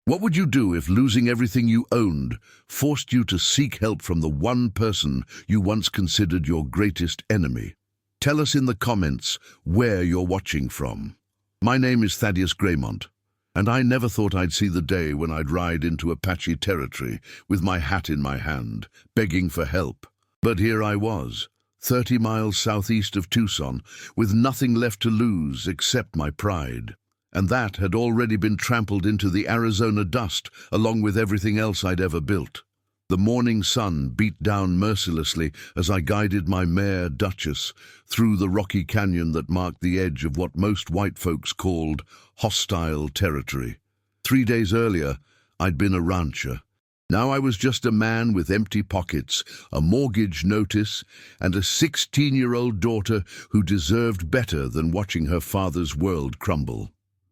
What would you do if losing everything you owned forced you to seek help from the one person you once considered your greatest enemy? Tell us in the comments where you're watching from. My name is Thaddeus Graymont, and I never thought I'd see the day when I'd ride into Apache territory with my hat in my hand, begging for help. But here I was, 30 miles southeast of Tucson, with nothing left to lose except my pride. And that had already been trampled into the Arizona dust, along with everything else I'd ever built. The morning sun beat down mercilessly as I guided my mare, Duchess, through the rocky canyon that marked the edge of what most white folks called hostile territory. 3 days earlier, I'd been a rancher. Now I was just a man with empty pockets, a mortgage notice, and a 16-year-old daughter who deserved better than watching her father's world crumble.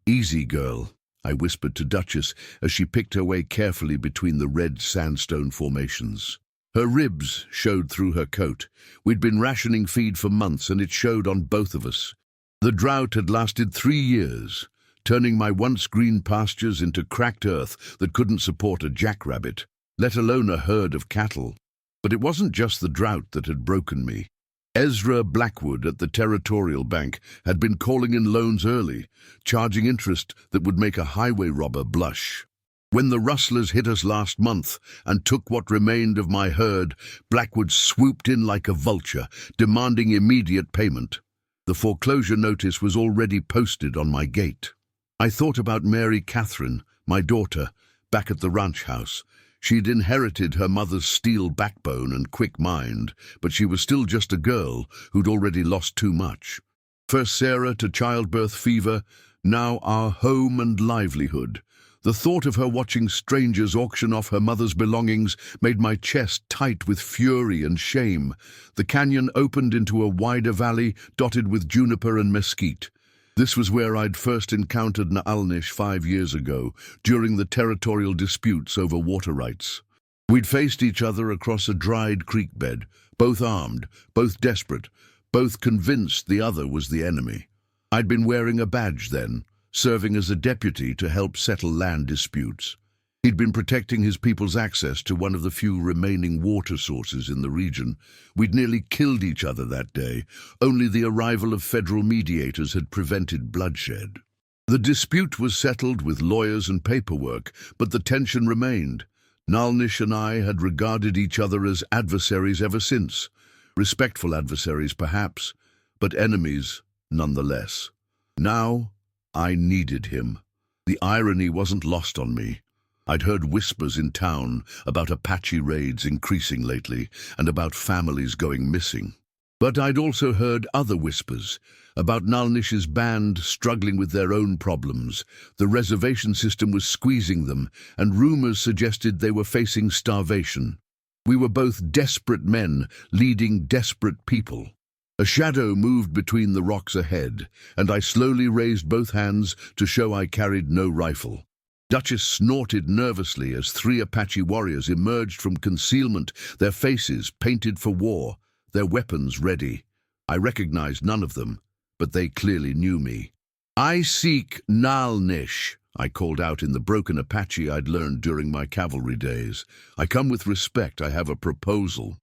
"Easy, girl," I whispered to Duchess as she picked her way carefully between the red sandstone formations. Her ribs showed through her coat. We'd been rationing feed for months, and it showed on both of us. The drought had lasted 3 years, turning my once green pastures into cracked earth that couldn't support a jackrabbit, let alone a herd of cattle. But it wasn't just the drought that had broken me. Ezra Blackwood at the Territorial Bank had been calling in loans early, charging interest that would make a highway robber blush. When the rustlers hit us last month and took what remained of my herd, Blackwood swooped in like a vulture, demanding immediate payment. The foreclosure notice was already posted on my gate. I thought about Mary Catherine, my daughter, back at the ranch house. She'd inherited her mother's steel backbone and quick mind, but she was still just a girl who'd already lost too much. First Sarah to childbirth fever, now our home and livelihood. The thought of her watching strangers auction off her mother's belongings made my chest tight with fury and shame. The canyon opened into a wider valley dotted with juniper and mesquite. This was where I'd first encountered Naalnish 5 years ago, during the territorial disputes over water rights. We'd faced each other across a dried creek bed, both armed, both desperate, both convinced the other was the enemy. I'd been wearing a badge then, serving as a deputy to help settle land disputes. He'd been protecting his people's access to one of the few remaining water sources in the region. We'd nearly killed each other that day. Only the arrival of federal mediators had prevented bloodshed. The dispute was settled with lawyers and paperwork, but the tension remained. Naalnish and I had regarded each other as adversaries ever since. Respectful adversaries, perhaps, but enemies nonetheless. Now, I needed him. The irony wasn't lost on me. I'd heard whispers in town about Apache raids increasing lately and about families going missing. But I'd also heard other whispers about Naalnish's band struggling with their own problems. The reservation system was squeezing them, and rumors suggested they were facing starvation. We were both desperate men leading desperate people. A shadow moved between the rocks ahead, and I slowly raised both hands to show I carried no rifle. Duchess snorted nervously as 3 Apache warriors emerged from concealment, their faces painted for war, their weapons ready. I recognized none of them, but they clearly knew me. "I seek Naalnish," I called out in the broken Apache I'd learned during my cavalry days. "I come with respect. I have a proposal."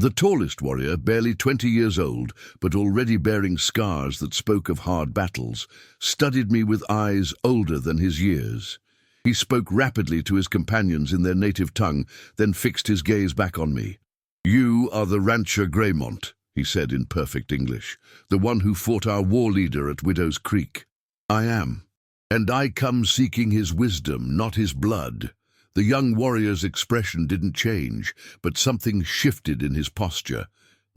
The tallest warrior, barely 20 years old, but already bearing scars that spoke of hard battles, studied me with eyes older than his years. He spoke rapidly to his companions in their native tongue, then fixed his gaze back on me. "You are the rancher Graymont," he said in perfect English, "the one who fought our war leader at Widow's Creek." "I am. And I come seeking his wisdom, not his blood." The young warrior's expression didn't change, but something shifted in his posture.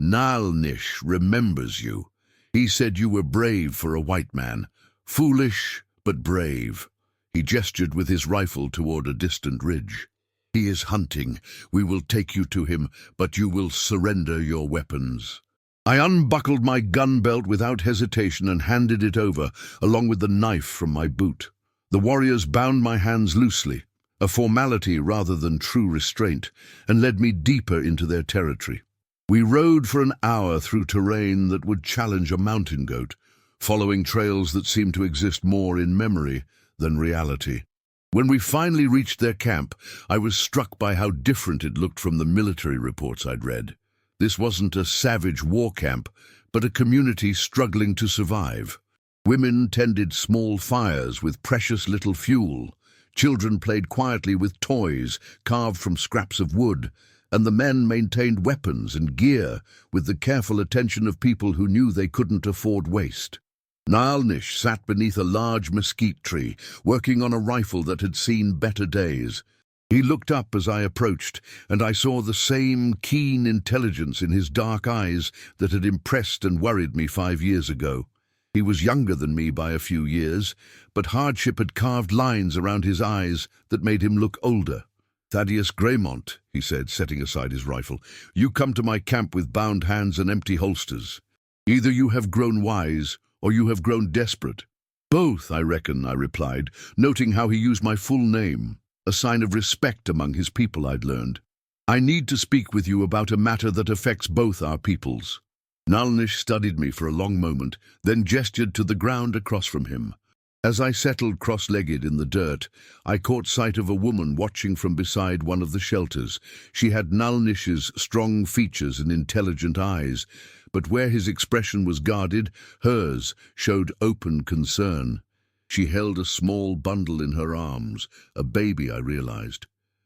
"Naalnish remembers you. He said you were brave for a white man. Foolish, but brave." He gestured with his rifle toward a distant ridge. "He is hunting. We will take you to him, but you will surrender your weapons." I unbuckled my gun belt without hesitation and handed it over, along with the knife from my boot. The warriors bound my hands loosely, a formality rather than true restraint, and led me deeper into their territory. We rode for an hour through terrain that would challenge a mountain goat, following trails that seemed to exist more in memory than reality. When we finally reached their camp, I was struck by how different it looked from the military reports I'd read. This wasn't a savage war camp, but a community struggling to survive. Women tended small fires with precious little fuel. Children played quietly with toys carved from scraps of wood, and the men maintained weapons and gear with the careful attention of people who knew they couldn't afford waste. Nalnish sat beneath a large mesquite tree, working on a rifle that had seen better days. He looked up as I approached, and I saw the same keen intelligence in his dark eyes that had impressed and worried me 5 years ago. He was younger than me by a few years, but hardship had carved lines around his eyes that made him look older. "Thaddeus Graymont," he said, setting aside his rifle, "you come to my camp with bound hands and empty holsters. Either you have grown wise, or you have grown desperate." "Both, I reckon," I replied, noting how he used my full name, a sign of respect among his people, I'd learned. "I need to speak with you about a matter that affects both our peoples." Nalnish studied me for a long moment, then gestured to the ground across from him. As I settled cross-legged in the dirt, I caught sight of a woman watching from beside one of the shelters. She had Nalnish's strong features and intelligent eyes, but where his expression was guarded, hers showed open concern. She held a small bundle in her arms, a baby, I realized.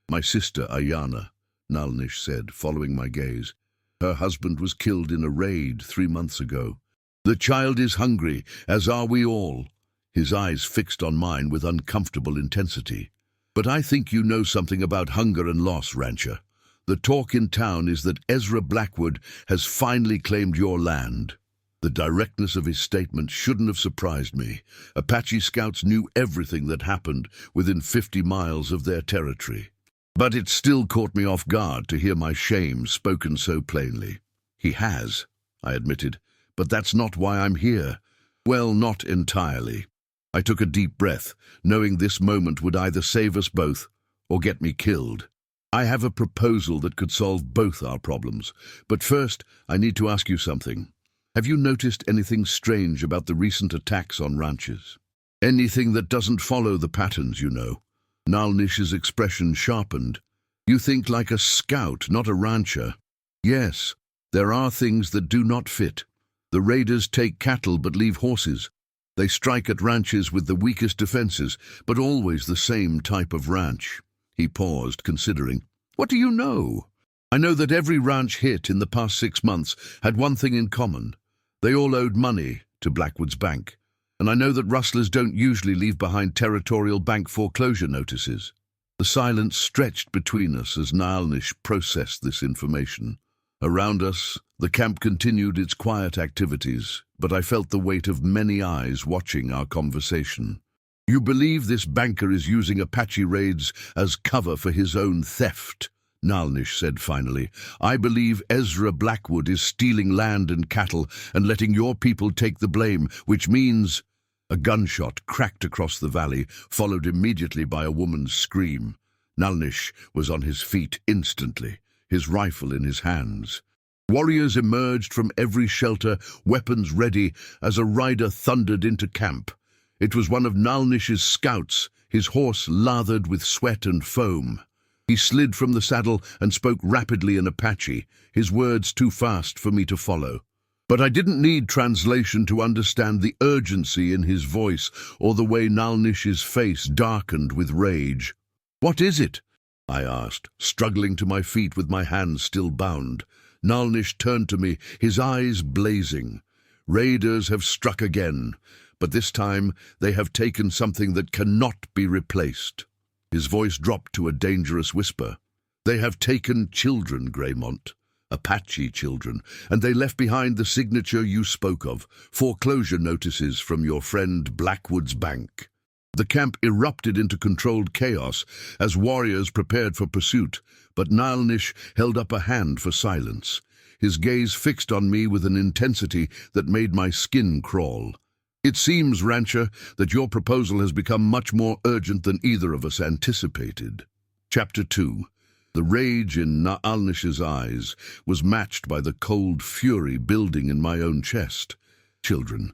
"My sister, Ayana," Nalnish said, following my gaze. "Her husband was killed in a raid 3 months ago. The child is hungry, as are we all." His eyes fixed on mine with uncomfortable intensity. "But I think you know something about hunger and loss, Rancher. The talk in town is that Ezra Blackwood has finally claimed your land." The directness of his statement shouldn't have surprised me. Apache scouts knew everything that happened within 50 miles of their territory. But it still caught me off guard to hear my shame spoken so plainly. "He has," I admitted, "but that's not why I'm here." "Well, not entirely." I took a deep breath, knowing this moment would either save us both or get me killed. "I have a proposal that could solve both our problems. But first, I need to ask you something. Have you noticed anything strange about the recent attacks on ranches? Anything that doesn't follow the patterns, you know?" Nalnish's expression sharpened. "You think like a scout, not a rancher." "Yes, there are things that do not fit. The raiders take cattle but leave horses. They strike at ranches with the weakest defenses, but always the same type of ranch." He paused, considering. "What do you know?" "I know that every ranch hit in the past 6 months had one thing in common. They all owed money to Blackwood's bank. And I know that rustlers don't usually leave behind territorial bank foreclosure notices." The silence stretched between us as Nalnish processed this information. Around us, the camp continued its quiet activities, but I felt the weight of many eyes watching our conversation. "You believe this banker is using Apache raids as cover for his own theft?" Nalnish said finally. "I believe Ezra Blackwood is stealing land and cattle and letting your people take the blame, which means—" A gunshot cracked across the valley, followed immediately by a woman's scream. Nalnish was on his feet instantly, his rifle in his hands. Warriors emerged from every shelter, weapons ready, as a rider thundered into camp. It was one of Nalnish's scouts, his horse lathered with sweat and foam. He slid from the saddle and spoke rapidly in Apache, his words too fast for me to follow. But I didn't need translation to understand the urgency in his voice or the way Nalnish's face darkened with rage. "What is it?" I asked, struggling to my feet with my hands still bound. Nalnish turned to me, his eyes blazing. "Raiders have struck again, but this time they have taken something that cannot be replaced." His voice dropped to a dangerous whisper. "They have taken children, Graymont. Apache children, and they left behind the signature you spoke of, foreclosure notices from your friend Blackwood's bank." The camp erupted into controlled chaos as warriors prepared for pursuit, but Nalnish held up a hand for silence, his gaze fixed on me with an intensity that made my skin crawl. "It seems, Rancher, that your proposal has become much more urgent than either of us anticipated." Chapter 2. The rage in Nalnish's eyes was matched by the cold fury building in my own chest. "Children.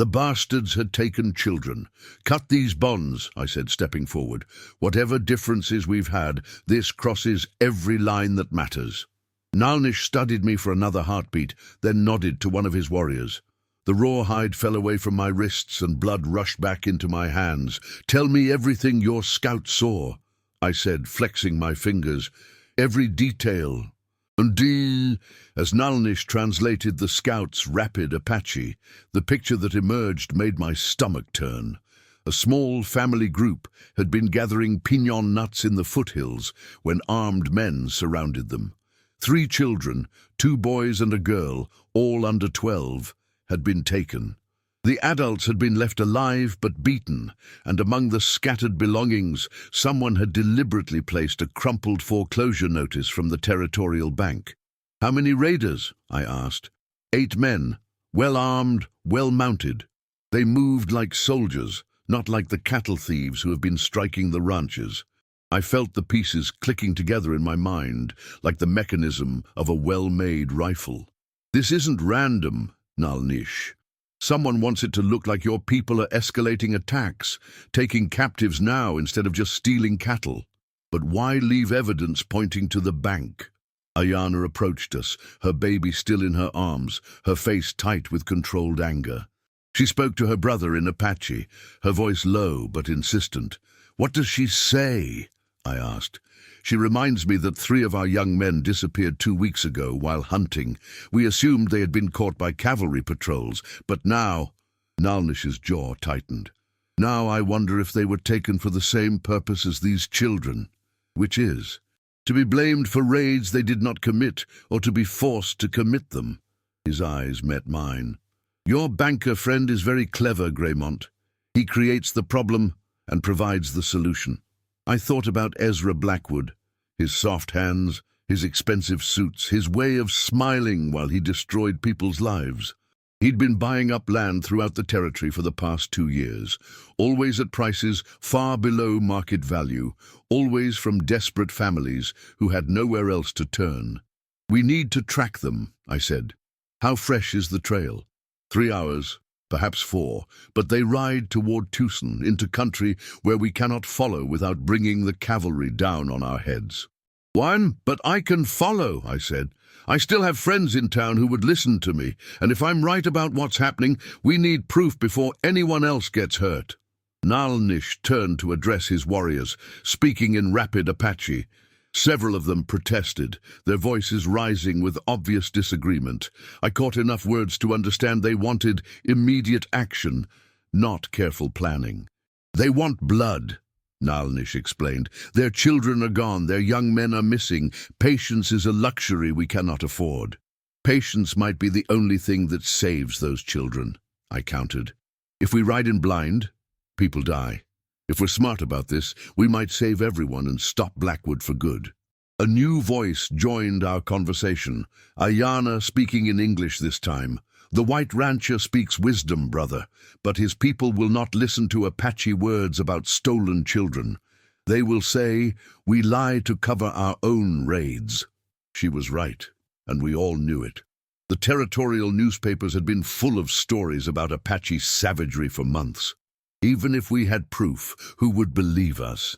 The bastards had taken children. Cut these bonds, I said, stepping forward. Whatever differences we've had, this crosses every line that matters. Nalnish studied me for another heartbeat, then nodded to one of his warriors. The rawhide fell away from my wrists and blood rushed back into my hands. Tell me everything your scout saw, I said, flexing my fingers. Every detail. Until, as Nalnish translated the scout's rapid Apache, the picture that emerged made my stomach turn. A small family group had been gathering piñon nuts in the foothills when armed men surrounded them. 3 children, 2 boys and a girl, all under 12, had been taken. The adults had been left alive but beaten, and among the scattered belongings, someone had deliberately placed a crumpled foreclosure notice from the territorial bank. How many raiders? I asked. 8 men, well armed, well mounted. They moved like soldiers, not like the cattle thieves who have been striking the ranches. I felt the pieces clicking together in my mind, like the mechanism of a well-made rifle. This isn't random, Nalnish. Someone wants it to look like your people are escalating attacks, taking captives now instead of just stealing cattle. But why leave evidence pointing to the bank? Ayana approached us, her baby still in her arms, her face tight with controlled anger. She spoke to her brother in Apache, her voice low but insistent. What does she say? I asked. She reminds me that 3 of our young men disappeared 2 weeks ago while hunting. We assumed they had been caught by cavalry patrols, but now... Nalnish's jaw tightened. Now I wonder if they were taken for the same purpose as these children. Which is, to be blamed for raids they did not commit, or to be forced to commit them. His eyes met mine. Your banker friend is very clever, Greymont. He creates the problem and provides the solution. I thought about Ezra Blackwood, his soft hands, his expensive suits, his way of smiling while he destroyed people's lives. He'd been buying up land throughout the territory for the past 2 years, always at prices far below market value, always from desperate families who had nowhere else to turn. We need to track them, I said. How fresh is the trail? 3 hours. Perhaps 4, but they ride toward Tucson, into country where we cannot follow without bringing the cavalry down on our heads. But I can follow, I said. I still have friends in town who would listen to me, and if I'm right about what's happening, we need proof before anyone else gets hurt. Nalnish turned to address his warriors, speaking in rapid Apache. Several of them protested, their voices rising with obvious disagreement. I caught enough words to understand they wanted immediate action, not careful planning. They want blood, Nalnish explained. Their children are gone, their young men are missing. Patience is a luxury we cannot afford. Patience might be the only thing that saves those children, I countered. If we ride in blind, people die. If we're smart about this, we might save everyone and stop Blackwood for good. A new voice joined our conversation, Ayana speaking in English this time. The white rancher speaks wisdom, brother, but his people will not listen to Apache words about stolen children. They will say, we lie to cover our own raids. She was right, and we all knew it. The territorial newspapers had been full of stories about Apache savagery for months. Even if we had proof, who would believe us?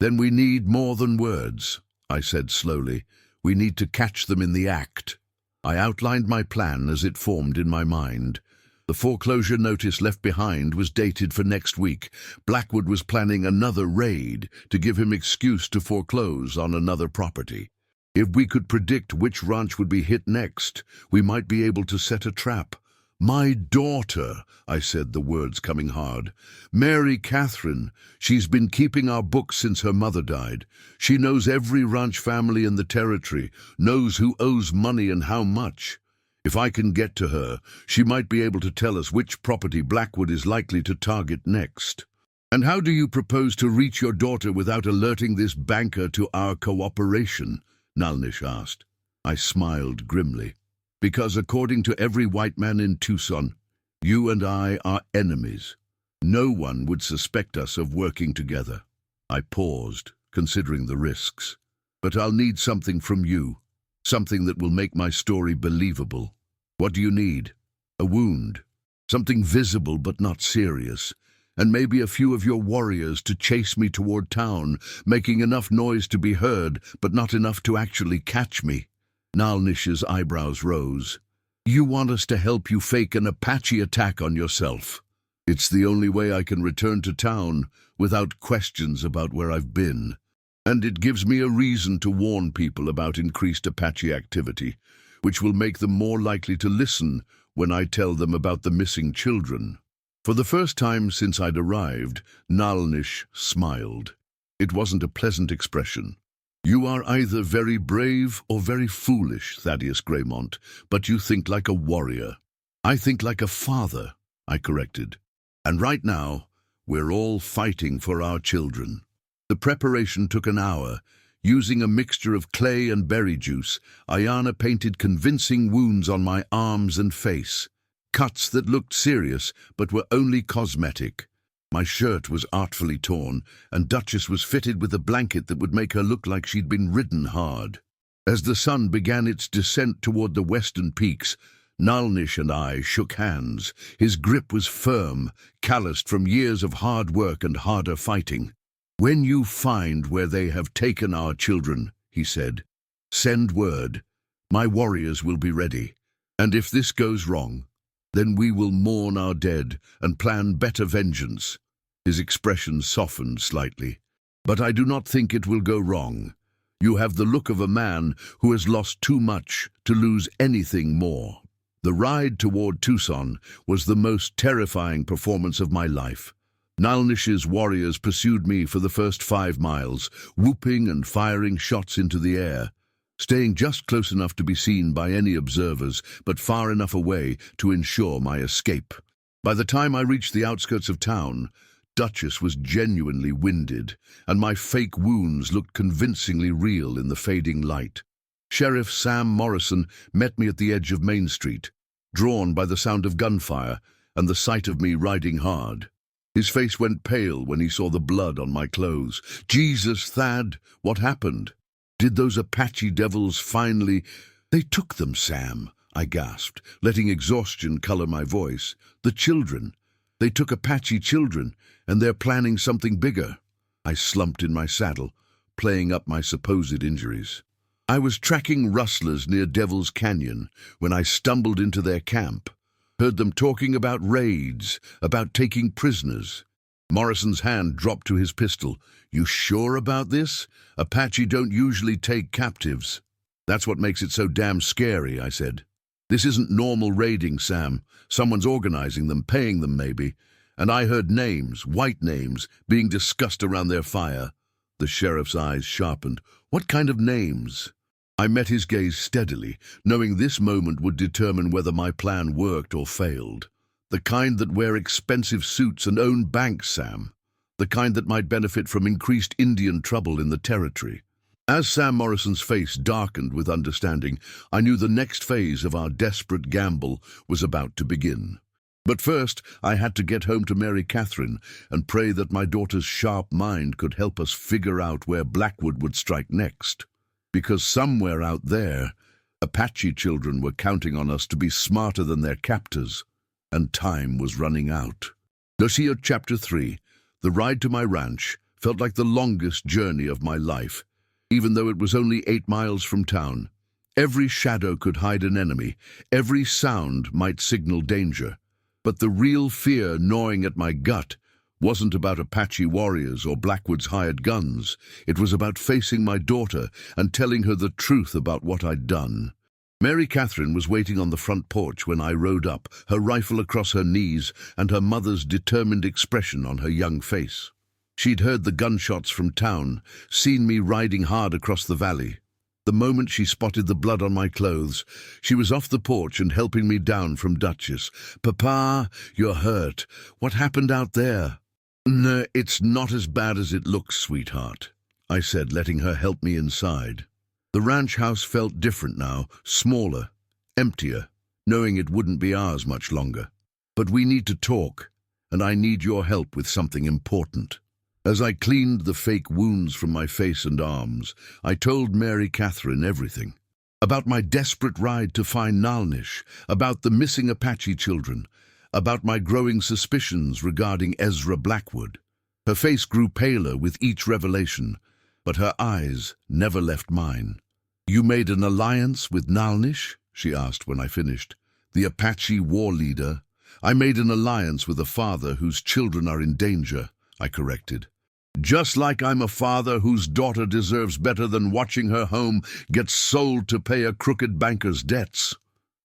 Then we need more than words, I said slowly. We need to catch them in the act. I outlined my plan as it formed in my mind. The foreclosure notice left behind was dated for next week. Blackwood was planning another raid to give him excuse to foreclose on another property. If we could predict which ranch would be hit next, we might be able to set a trap. My daughter, I said, the words coming hard. Mary Catherine. She's been keeping our books since her mother died. She knows every ranch family in the territory, knows who owes money and how much. If I can get to her, she might be able to tell us which property Blackwood is likely to target next. And how do you propose to reach your daughter without alerting this banker to our cooperation? Nalnish asked. I smiled grimly. Because according to every white man in Tucson, you and I are enemies. No one would suspect us of working together. I paused, considering the risks. But I'll need something from you, something that will make my story believable. What do you need? A wound? Something visible but not serious. And maybe a few of your warriors to chase me toward town, making enough noise to be heard, but not enough to actually catch me. Nalnish's eyebrows rose. You want us to help you fake an Apache attack on yourself. It's the only way I can return to town without questions about where I've been. And it gives me a reason to warn people about increased Apache activity, which will make them more likely to listen when I tell them about the missing children. For the first time since I'd arrived, Nalnish smiled. It wasn't a pleasant expression. You are either very brave or very foolish, Thaddeus Greymont, but you think like a warrior. I think like a father, I corrected. And right now, we're all fighting for our children. The preparation took an hour. Using a mixture of clay and berry juice, Ayana painted convincing wounds on my arms and face. Cuts that looked serious, but were only cosmetic. My shirt was artfully torn, and Duchess was fitted with a blanket that would make her look like she'd been ridden hard. As the sun began its descent toward the western peaks, Nalnish and I shook hands. His grip was firm, calloused from years of hard work and harder fighting. When you find where they have taken our children, he said, send word. My warriors will be ready. And if this goes wrong, then we will mourn our dead and plan better vengeance. His expression softened slightly. But I do not think it will go wrong. You have the look of a man who has lost too much to lose anything more. The ride toward Tucson was the most terrifying performance of my life. Nalnish's warriors pursued me for the first 5 miles, whooping and firing shots into the air, staying just close enough to be seen by any observers, but far enough away to ensure my escape. By the time I reached the outskirts of town, Duchess was genuinely winded, and my fake wounds looked convincingly real in the fading light. Sheriff Sam Morrison met me at the edge of Main Street, drawn by the sound of gunfire and the sight of me riding hard. His face went pale when he saw the blood on my clothes. Jesus, Thad, what happened? Did those Apache devils finally— They took them, Sam, I gasped, letting exhaustion color my voice. The children. They took Apache children, and they're planning something bigger. I slumped in my saddle, playing up my supposed injuries. I was tracking rustlers near Devil's Canyon when I stumbled into their camp. Heard them talking about raids, about taking prisoners. Morrison's hand dropped to his pistol. You sure about this? Apache don't usually take captives. That's what makes it so damn scary, I said. This isn't normal raiding, Sam. Someone's organizing them, paying them maybe. And I heard names, white names, being discussed around their fire. The sheriff's eyes sharpened. What kind of names? I met his gaze steadily, knowing this moment would determine whether my plan worked or failed. The kind that wear expensive suits and own banks, Sam. The kind that might benefit from increased Indian trouble in the territory. As Sam Morrison's face darkened with understanding, I knew the next phase of our desperate gamble was about to begin. But first, I had to get home to Mary Catherine and pray that my daughter's sharp mind could help us figure out where Blackwood would strike next. Because somewhere out there, Apache children were counting on us to be smarter than their captors, and time was running out. Lucia Chapter 3. The ride to my ranch felt like the longest journey of my life, even though it was only 8 miles from town. Every shadow could hide an enemy, every sound might signal danger. But the real fear gnawing at my gut wasn't about Apache warriors or Blackwood's hired guns. It was about facing my daughter and telling her the truth about what I'd done. Mary Catherine was waiting on the front porch when I rode up, her rifle across her knees and her mother's determined expression on her young face. She'd heard the gunshots from town, seen me riding hard across the valley. The moment she spotted the blood on my clothes, she was off the porch and helping me down from Duchess. "Papa, you're hurt. What happened out there?" "No, it's not as bad as it looks, sweetheart," I said, letting her help me inside. The ranch house felt different now, smaller, emptier, knowing it wouldn't be ours much longer. "But we need to talk, and I need your help with something important." As I cleaned the fake wounds from my face and arms, I told Mary Catherine everything. About my desperate ride to find Nalnish, about the missing Apache children, about my growing suspicions regarding Ezra Blackwood. Her face grew paler with each revelation, but her eyes never left mine. "You made an alliance with Nalnish?" she asked when I finished. "The Apache war leader?" "I made an alliance with a father whose children are in danger," I corrected. "Just like I'm a father whose daughter deserves better than watching her home get sold to pay a crooked banker's debts."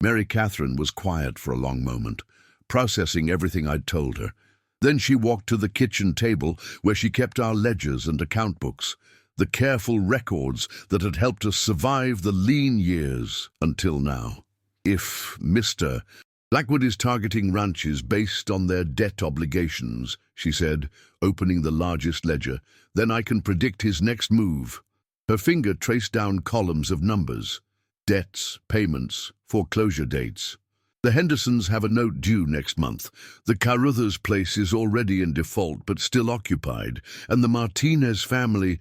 Mary Catherine was quiet for a long moment, processing everything I'd told her. Then she walked to the kitchen table where she kept our ledgers and account books, the careful records that had helped us survive the lean years until now. "If Mr. Blackwood is targeting ranches based on their debt obligations," she said, opening the largest ledger, "then I can predict his next move." Her finger traced down columns of numbers: debts, payments, foreclosure dates. "The Hendersons have a note due next month. The Carruthers place is already in default but still occupied, and the Martinez family—"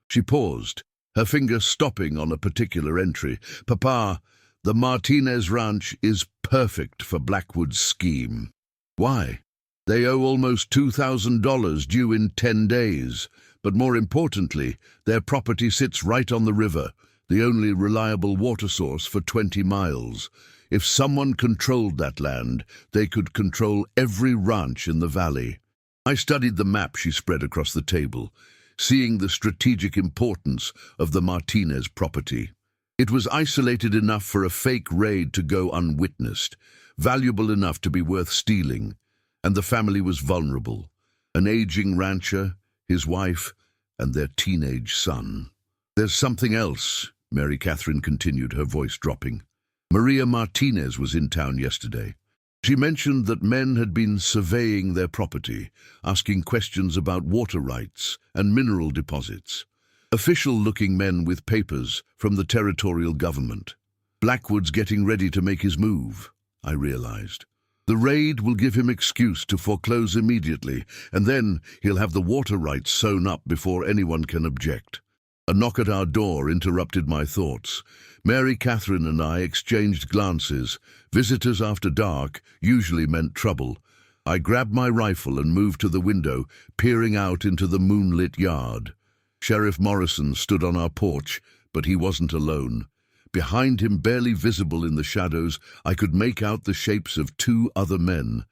She paused, her finger stopping on a particular entry. "Papa, the Martinez ranch is perfect for Blackwood's scheme." "Why?" "They owe almost $2,000 due in 10 days. But more importantly, their property sits right on the river, the only reliable water source for 20 miles. If someone controlled that land, they could control every ranch in the valley." I studied the map she spread across the table, seeing the strategic importance of the Martinez property. It was isolated enough for a fake raid to go unwitnessed, valuable enough to be worth stealing, and the family was vulnerable: an aging rancher, his wife, and their teenage son. "There's something else," Mary Catherine continued, her voice dropping. "Maria Martinez was in town yesterday. She mentioned that men had been surveying their property, asking questions about water rights and mineral deposits. Official-looking men with papers from the territorial government. Blackwood's getting ready to make his move," I realized. "The raid will give him excuse to foreclose immediately, and then he'll have the water rights sewn up before anyone can object." A knock at our door interrupted my thoughts. Mary Catherine and I exchanged glances. Visitors after dark usually meant trouble. I grabbed my rifle and moved to the window, peering out into the moonlit yard. Sheriff Morrison stood on our porch, but he wasn't alone. Behind him, barely visible in the shadows, I could make out the shapes of 2 other men.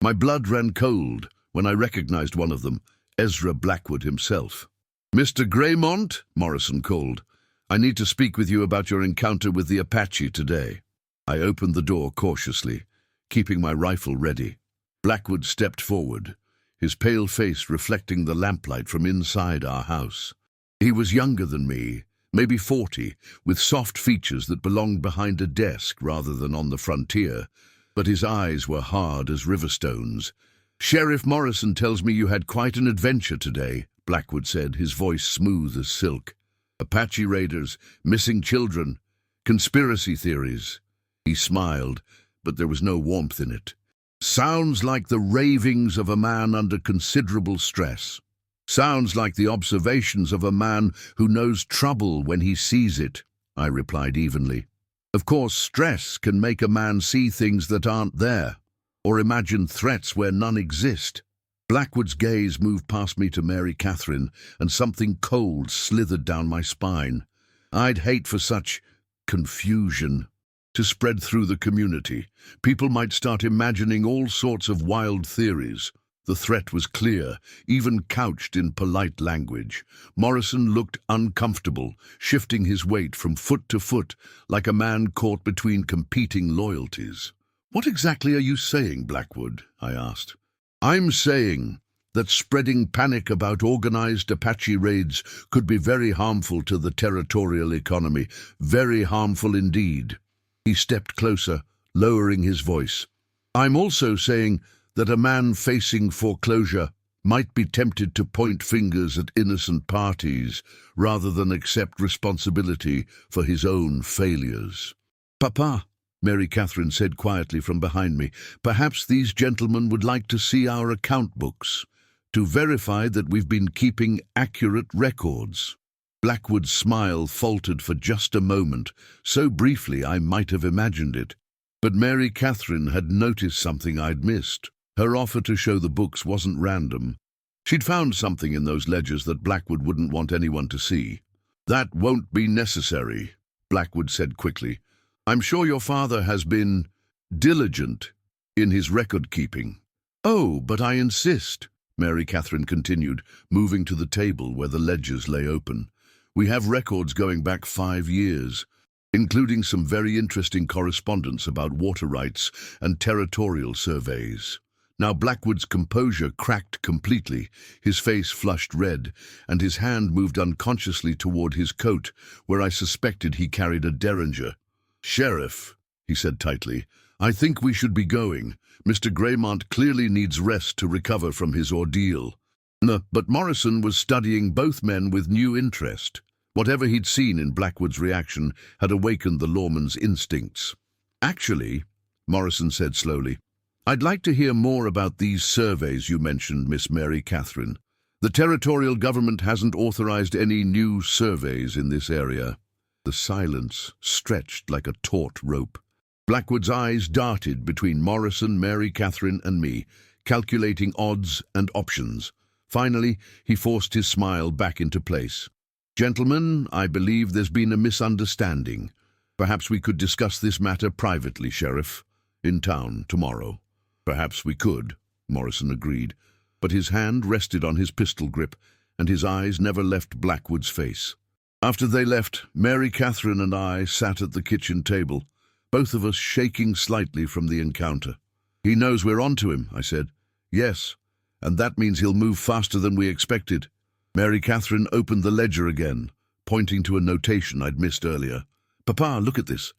My blood ran cold when I recognized one of them, Ezra Blackwood himself. "Mr. Graymont," Morrison called, "I need to speak with you about your encounter with the Apache today." I opened the door cautiously, keeping my rifle ready. Blackwood stepped forward, his pale face reflecting the lamplight from inside our house. He was younger than me, maybe 40, with soft features that belonged behind a desk rather than on the frontier, but his eyes were hard as river stones. "Sheriff Morrison tells me you had quite an adventure today," Blackwood said, his voice smooth as silk. "Apache raiders, missing children, conspiracy theories." He smiled, but there was no warmth in it. "Sounds like the ravings of a man under considerable stress. Sounds like the observations of a man who knows trouble when he sees it," I replied evenly. "Of course, stress can make a man see things that aren't there, or imagine threats where none exist." Blackwood's gaze moved past me to Mary Catherine, and something cold slithered down my spine. I'd hate for such confusion to spread through the community. People might start imagining all sorts of wild theories. The threat was clear, even couched in polite language. Morrison looked uncomfortable, shifting his weight from foot to foot like a man caught between competing loyalties. "What exactly are you saying, Blackwood?" I asked. "I'm saying that spreading panic about organized Apache raids could be very harmful to the territorial economy, very harmful indeed." He stepped closer, lowering his voice. "I'm also saying that a man facing foreclosure might be tempted to point fingers at innocent parties rather than accept responsibility for his own failures." "Papa," Mary Catherine said quietly from behind me, "perhaps these gentlemen would like to see our account books, to verify that we've been keeping accurate records." Blackwood's smile faltered for just a moment, so briefly I might have imagined it. But Mary Catherine had noticed something I'd missed. Her offer to show the books wasn't random. She'd found something in those ledgers that Blackwood wouldn't want anyone to see. "That won't be necessary," Blackwood said quickly. "I'm sure your father has been diligent in his record-keeping." "Oh, but I insist," Mary Catherine continued, moving to the table where the ledgers lay open. "We have records going back 5 years, including some very interesting correspondence about water rights and territorial surveys." Now Blackwood's composure cracked completely, his face flushed red, and his hand moved unconsciously toward his coat, where I suspected he carried a derringer. "Sheriff," he said tightly, "I think we should be going. Mr. Graymont clearly needs rest to recover from his ordeal." But Morrison was studying both men with new interest. Whatever he'd seen in Blackwood's reaction had awakened the lawman's instincts. "Actually," Morrison said slowly, "I'd like to hear more about these surveys you mentioned, Miss Mary Catherine. The territorial government hasn't authorized any new surveys in this area." The silence stretched like a taut rope. Blackwood's eyes darted between Morrison, Mary Catherine, and me, calculating odds and options. Finally, he forced his smile back into place. "Gentlemen, I believe there's been a misunderstanding. Perhaps we could discuss this matter privately, Sheriff, in town tomorrow." "Perhaps we could," Morrison agreed, but his hand rested on his pistol grip, and his eyes never left Blackwood's face. After they left, Mary Catherine and I sat at the kitchen table, both of us shaking slightly from the encounter. "He knows we're onto him," I said. "Yes, and that means he'll move faster than we expected." Mary Catherine opened the ledger again, pointing to a notation I'd missed earlier. "Papa, look at this.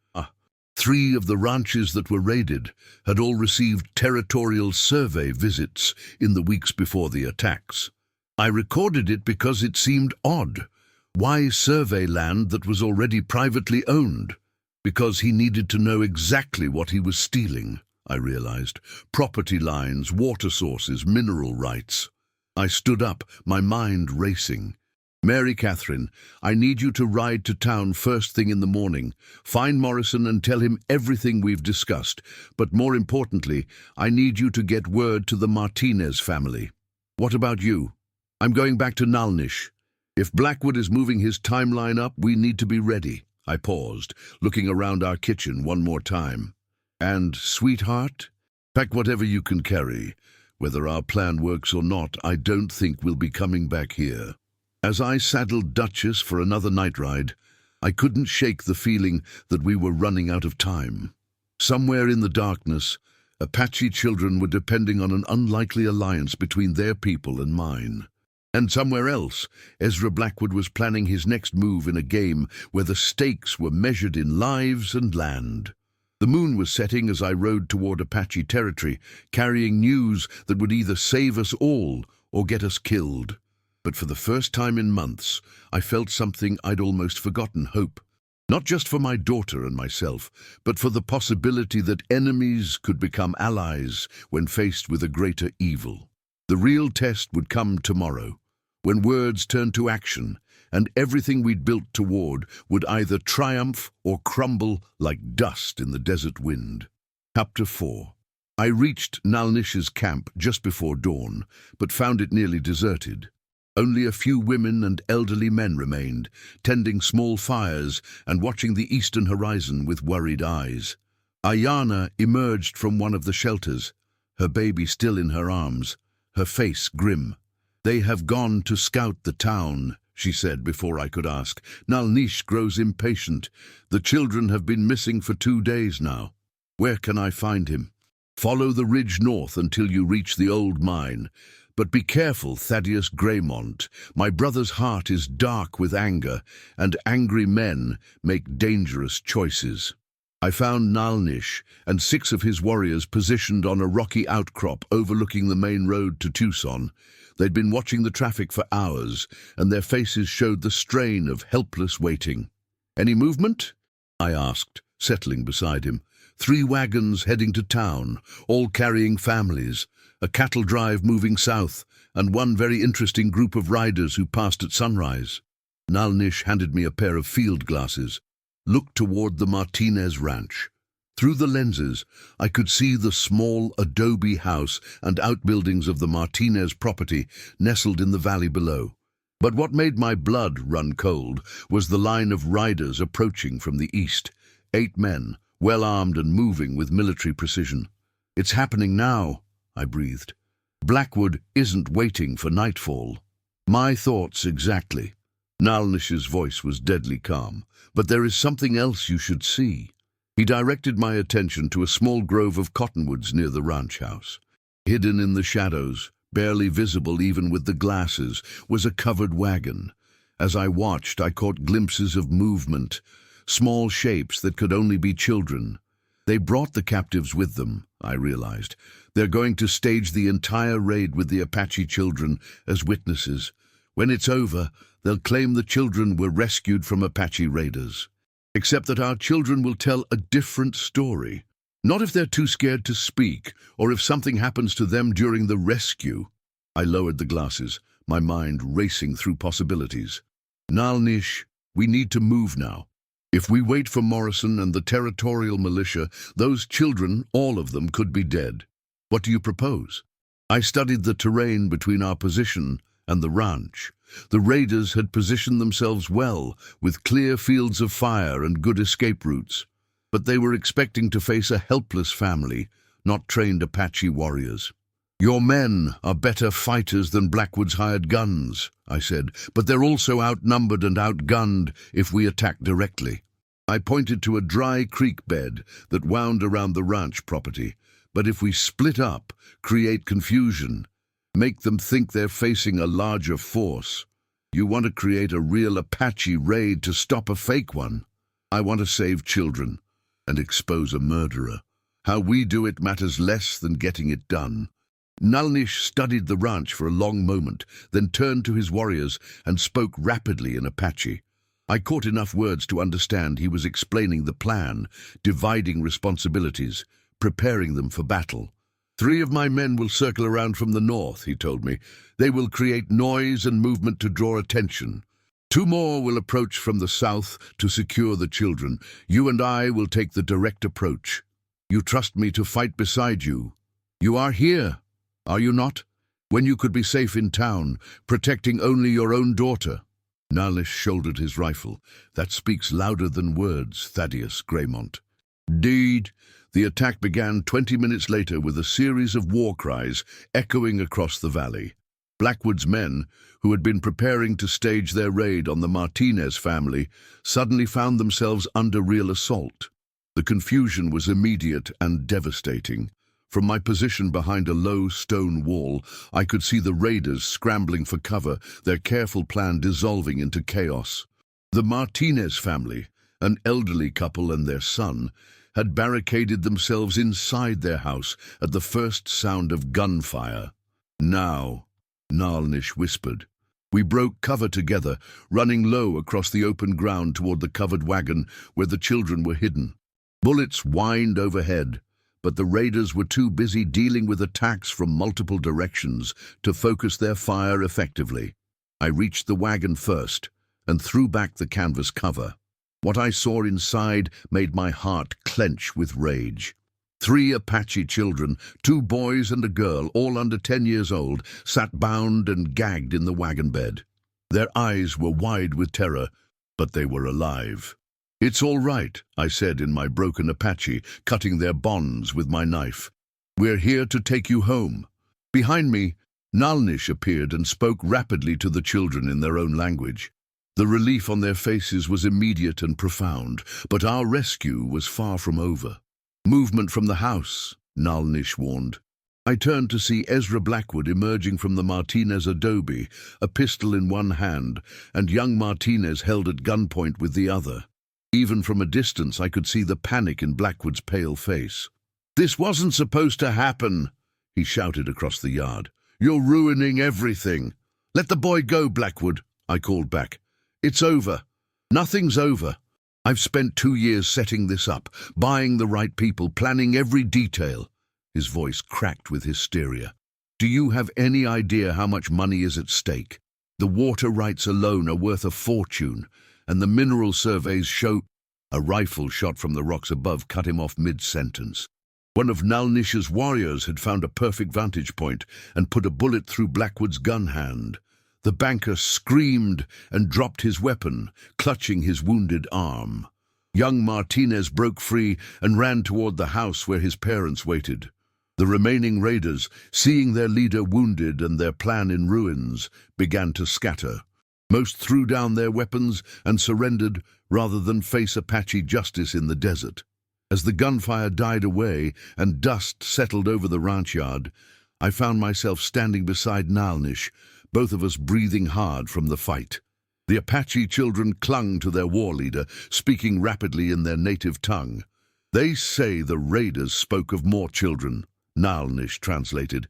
3 of the ranches that were raided had all received territorial survey visits in the weeks before the attacks. I recorded it because it seemed odd. Why survey land that was already privately owned? Because he needed to know exactly what he was stealing, I realized. Property lines, water sources, mineral rights. I stood up, my mind racing. "Mary Catherine, I need you to ride to town first thing in the morning. Find Morrison and tell him everything we've discussed. But more importantly, I need you to get word to the Martinez family." "What about you?" "I'm going back to Nalnish. If Blackwood is moving his timeline up, we need to be ready." I paused, looking around our kitchen one more time. "And, sweetheart, pack whatever you can carry. Whether our plan works or not, I don't think we'll be coming back here." As I saddled Duchess for another night ride, I couldn't shake the feeling that we were running out of time. Somewhere in the darkness, Apache children were depending on an unlikely alliance between their people and mine. And somewhere else, Ezra Blackwood was planning his next move in a game where the stakes were measured in lives and land. The moon was setting as I rode toward Apache territory, carrying news that would either save us all or get us killed. But for the first time in months, I felt something I'd almost forgotten: hope. Not just for my daughter and myself, but for the possibility that enemies could become allies when faced with a greater evil. The real test would come tomorrow, when words turned to action, and everything we'd built toward would either triumph or crumble like dust in the desert wind. Chapter 4. I reached Nalnish's camp just before dawn, but found it nearly deserted. Only a few women and elderly men remained, tending small fires and watching the eastern horizon with worried eyes. Ayana emerged from one of the shelters, her baby still in her arms, her face grim. "They have gone to scout the town," she said before I could ask. "Nalnish grows impatient. The children have been missing for 2 days now. Where can I find him?" "Follow the ridge north until you reach the old mine. But be careful, Thaddeus Graymont. My brother's heart is dark with anger, and angry men make dangerous choices." I found Nalnish and 6 of his warriors positioned on a rocky outcrop overlooking the main road to Tucson. They'd been watching the traffic for hours, and their faces showed the strain of helpless waiting. "Any movement?" I asked, settling beside him. 3 wagons heading to town, all carrying families, a cattle drive moving south, and one very interesting group of riders who passed at sunrise. Nalnish handed me a pair of field glasses. "Look toward the Martinez ranch. Through the lenses, I could see the small adobe house and outbuildings of the Martinez property nestled in the valley below. But what made my blood run cold was the line of riders approaching from the east. 8 men, well armed and moving with military precision. "It's happening now," I breathed. "Blackwood isn't waiting for nightfall." "My thoughts exactly." Nalnish's voice was deadly calm. "But there is something else you should see." He directed my attention to a small grove of cottonwoods near the ranch house. Hidden in the shadows, barely visible even with the glasses, was a covered wagon. As I watched, I caught glimpses of movement, small shapes that could only be children. They brought the captives with them, I realized. They're going to stage the entire raid with the Apache children as witnesses. When it's over, they'll claim the children were rescued from Apache raiders. Except that our children will tell a different story. Not if they're too scared to speak, or if something happens to them during the rescue. I lowered the glasses, my mind racing through possibilities. "Nalnish, we need to move now. If we wait for Morrison and the territorial militia, those children, all of them, could be dead. What do you propose?" I studied the terrain between our position and the ranch. The raiders had positioned themselves well, with clear fields of fire and good escape routes. But they were expecting to face a helpless family, not trained Apache warriors. "Your men are better fighters than Blackwood's hired guns," I said, "but they're also outnumbered and outgunned if we attack directly." I pointed to a dry creek bed that wound around the ranch property. "But if we split up, create confusion, make them think they're facing a larger force. You want to create a real Apache raid to stop a fake one. I want to save children and expose a murderer. How we do it matters less than getting it done." Nalnish studied the ranch for a long moment, then turned to his warriors and spoke rapidly in Apache. I caught enough words to understand he was explaining the plan, dividing responsibilities, preparing them for battle. "3 of my men will circle around from the north," he told me. "They will create noise and movement to draw attention. 2 more will approach from the south to secure the children. You and I will take the direct approach. You trust me to fight beside you. You are here, are you not? When you could be safe in town, protecting only your own daughter." Nalnish shouldered his rifle. "That speaks louder than words, Thaddeus Graymont." "Deed." The attack began 20 minutes later with a series of war cries echoing across the valley. Blackwood's men, who had been preparing to stage their raid on the Martinez family, suddenly found themselves under real assault. The confusion was immediate and devastating. From my position behind a low stone wall, I could see the raiders scrambling for cover, their careful plan dissolving into chaos. The Martinez family, an elderly couple and their son, had barricaded themselves inside their house at the first sound of gunfire. "Now," Nalnish whispered. We broke cover together, running low across the open ground toward the covered wagon where the children were hidden. Bullets whined overhead, but the raiders were too busy dealing with attacks from multiple directions to focus their fire effectively. I reached the wagon first and threw back the canvas cover. What I saw inside made my heart clench with rage. 3 Apache children, 2 boys and a girl, all under 10 years old, sat bound and gagged in the wagon bed. Their eyes were wide with terror, but they were alive. "It's all right," I said in my broken Apache, cutting their bonds with my knife. "We're here to take you home." Behind me, Nalnish appeared and spoke rapidly to the children in their own language. The relief on their faces was immediate and profound, but our rescue was far from over. "Movement from the house," Nalnish warned. I turned to see Ezra Blackwood emerging from the Martinez adobe, a pistol in one hand, and young Martinez held at gunpoint with the other. Even from a distance, I could see the panic in Blackwood's pale face. "This wasn't supposed to happen," he shouted across the yard. "You're ruining everything." "Let the boy go, Blackwood," I called back. "It's over." "Nothing's over. I've spent 2 years setting this up, buying the right people, planning every detail." His voice cracked with hysteria. "Do you have any idea how much money is at stake? The water rights alone are worth a fortune, and the mineral surveys show..." A rifle shot from the rocks above cut him off mid-sentence. One of Nalnish's warriors had found a perfect vantage point and put a bullet through Blackwood's gun hand. The banker screamed and dropped his weapon, clutching his wounded arm. Young Martinez broke free and ran toward the house where his parents waited. The remaining raiders, seeing their leader wounded and their plan in ruins, began to scatter. Most threw down their weapons and surrendered rather than face Apache justice in the desert. As the gunfire died away and dust settled over the ranch yard, I found myself standing beside Nalnish, both of us breathing hard from the fight. The Apache children clung to their war leader, speaking rapidly in their native tongue. "They say the raiders spoke of more children," Nalnish translated.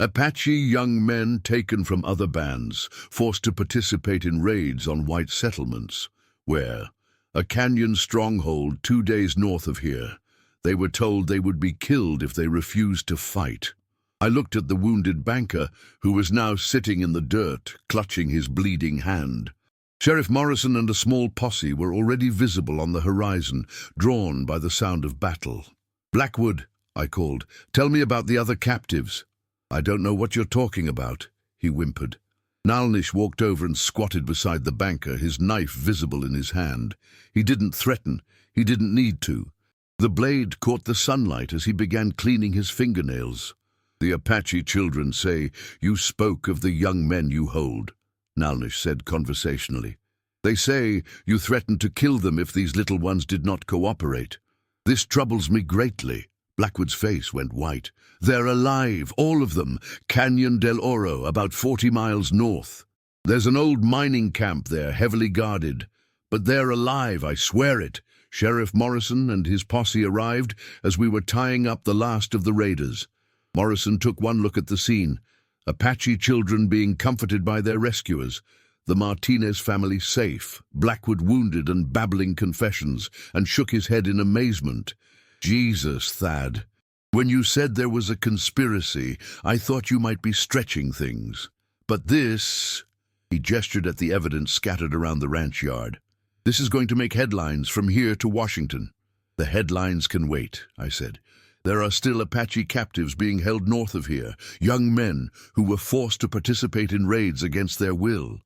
"Apache young men taken from other bands, forced to participate in raids on white settlements. Where? A canyon stronghold 2 days north of here. They were told they would be killed if they refused to fight." I looked at the wounded banker, who was now sitting in the dirt, clutching his bleeding hand. Sheriff Morrison and a small posse were already visible on the horizon, drawn by the sound of battle. "Blackwood," I called, "tell me about the other captives." "I don't know what you're talking about," he whimpered. Nalnish walked over and squatted beside the banker, his knife visible in his hand. He didn't threaten. He didn't need to. The blade caught the sunlight as he began cleaning his fingernails. "The Apache children say you spoke of the young men you hold," Nalnish said conversationally. "They say you threatened to kill them if these little ones did not cooperate. This troubles me greatly." Blackwood's face went white. "They're alive, all of them. Canyon del Oro, about 40 miles north. There's an old mining camp there, heavily guarded. But they're alive, I swear it." Sheriff Morrison and his posse arrived as we were tying up the last of the raiders. Morrison took one look at the scene. Apache children being comforted by their rescuers. The Martinez family safe, Blackwood wounded and babbling confessions, and shook his head in amazement. "Jesus, Thad. When you said there was a conspiracy, I thought you might be stretching things. But this—" He gestured at the evidence scattered around the ranch yard. "This is going to make headlines from here to Washington." "The headlines can wait," I said. "There are still Apache captives being held north of here, young men who were forced to participate in raids against their will."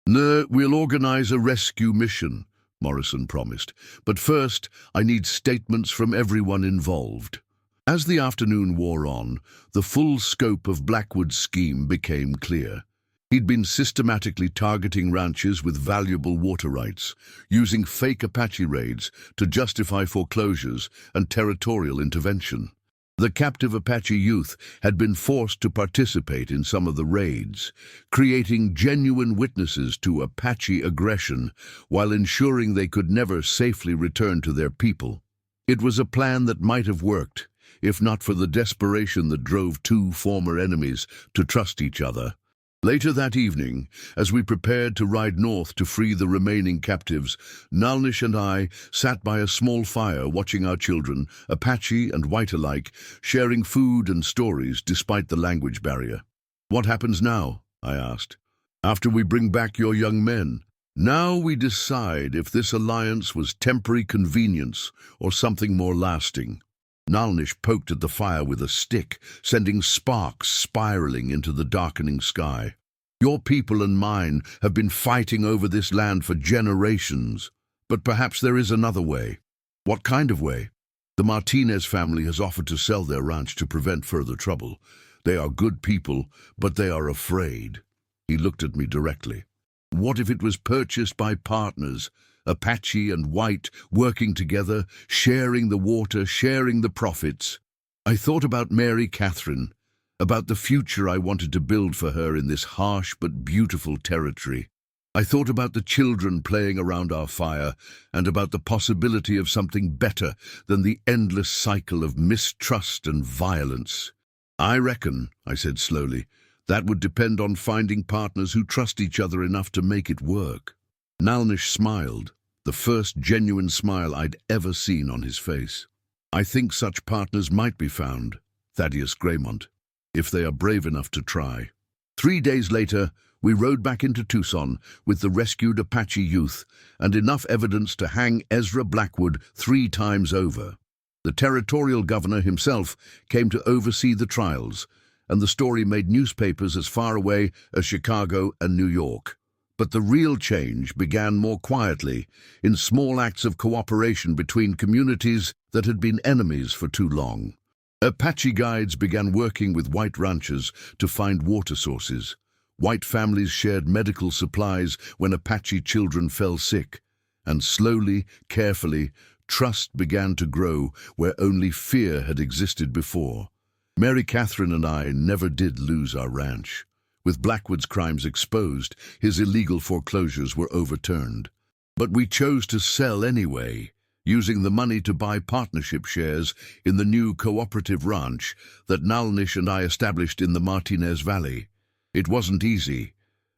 "No, we'll organize a rescue mission," Morrison promised. "But first, I need statements from everyone involved." As the afternoon wore on, the full scope of Blackwood's scheme became clear. He'd been systematically targeting ranches with valuable water rights, using fake Apache raids to justify foreclosures and territorial intervention. The captive Apache youth had been forced to participate in some of the raids, creating genuine witnesses to Apache aggression while ensuring they could never safely return to their people. It was a plan that might have worked, if not for the desperation that drove two former enemies to trust each other. Later that evening, as we prepared to ride north to free the remaining captives, Nalnish and I sat by a small fire watching our children, Apache and white alike, sharing food and stories despite the language barrier. "What happens now?" I asked. "After we bring back your young men, now we decide if this alliance was temporary convenience or something more lasting." Nalnish poked at the fire with a stick, sending sparks spiraling into the darkening sky. "Your people and mine have been fighting over this land for generations, but perhaps there is another way." "What kind of way?" "The Martinez family has offered to sell their ranch to prevent further trouble. They are good people, but they are afraid." He looked at me directly. "What if it was purchased by partners? Apache and white, working together, sharing the water, sharing the profits." I thought about Mary Catherine, about the future I wanted to build for her in this harsh but beautiful territory. I thought about the children playing around our fire, and about the possibility of something better than the endless cycle of mistrust and violence. "I reckon," I said slowly, "that would depend on finding partners who trust each other enough to make it work." Nalnish smiled, the first genuine smile I'd ever seen on his face. "I think such partners might be found, Thaddeus Graymont, if they are brave enough to try." 3 days later, We rode back into Tucson with the rescued Apache youth and enough evidence to hang Ezra Blackwood 3 times over. The territorial governor himself came to oversee the trials, and the story made newspapers as far away as Chicago and New York. But the real change began more quietly, in small acts of cooperation between communities that had been enemies for too long. Apache guides began working with white ranchers to find water sources. White families shared medical supplies when Apache children fell sick. And slowly, carefully, trust began to grow where only fear had existed before. Mary Catherine and I never did lose our ranch. With Blackwood's crimes exposed, his illegal foreclosures were overturned. But we chose to sell anyway, using the money to buy partnership shares in the new cooperative ranch that Nalnish and I established in the Martinez Valley. It wasn't easy.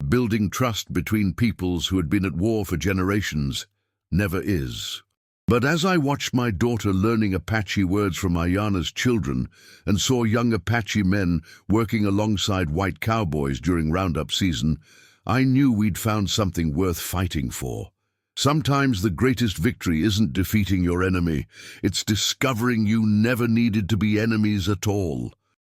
Building trust between peoples who had been at war for generations never is. But as I watched my daughter learning Apache words from Ayana's children and saw young Apache men working alongside white cowboys during roundup season, I knew we'd found something worth fighting for. Sometimes the greatest victory isn't defeating your enemy, it's discovering you never needed to be enemies at all.